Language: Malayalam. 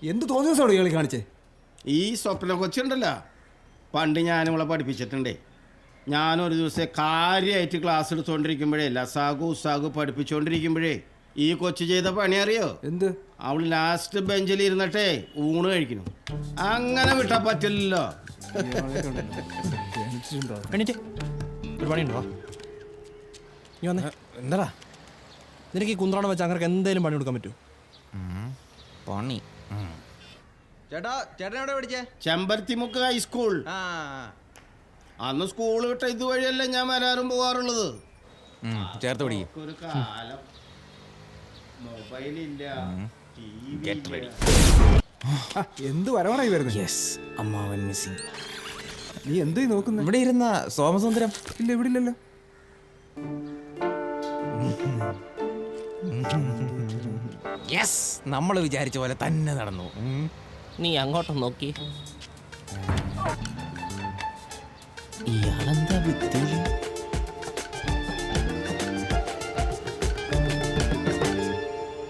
എന്ത് തോന്നിയ ദിവസമാണ് കളി കാണിച്ചേ? ഈ സ്വപ്ന കൊച്ചുണ്ടല്ലോ, പണ്ട് ഞാനിവളെ പഠിപ്പിച്ചിട്ടുണ്ടേ. ഞാനൊരു ദിവസം കാര്യമായിട്ട് ക്ലാസ് എടുത്തുകൊണ്ടിരിക്കുമ്പോഴേ, ലസാഗു ഉസാഗു പഠിപ്പിച്ചുകൊണ്ടിരിക്കുമ്പോഴേ ഈ കൊച്ചു ചെയ്ത പണി അറിയോ? എന്ത്? അവൾ ലാസ്റ്റ് ബെഞ്ചിൽ ഇരുന്നിട്ടേ ഊണ് കഴിക്കണം. അങ്ങനെ വിട്ടാ പറ്റില്ലല്ലോ. ഒരു പണിയുണ്ടോ? നീ വന്നേ. എന്താടാ നിനക്ക് ഈ കുന്ത്രാണം വെച്ച് അങ്ങനെ എന്തെങ്കിലും പണി കൊടുക്കാൻ പറ്റൂ? പണി ചേട്ടാ, ചേട്ടൻ എവിടെ പഠിച്ചേ? ചെമ്പരത്തിമുക്ക് ഹൈസ്കൂൾ. അന്ന് സ്കൂൾ വിട്ട ഇതുവഴിയല്ലേ ഞാൻ വരാറും പോകാറുള്ളത്. ചേർത്ത് പഠിക്കും. ഒരു കാലം മൊബൈലില്ല, എന്ത് വരവാണായി വരുന്നത്? യെസ്, അമ്മാവൻ മിസ്സിംഗ്. നീ എന്തോ നോക്കുന്നത്? ഇവിടെ ഇരുന്ന സോമസുന്ദരം. ഇല്ല, ഇവിടെ ഇല്ലല്ലോ. യെസ്, നമ്മൾ വിചാരിച്ച പോലെ തന്നെ നടന്നു. നീ അങ്ങോട്ട് നോക്കി. ഇയാളെന്താ വിദ്യ?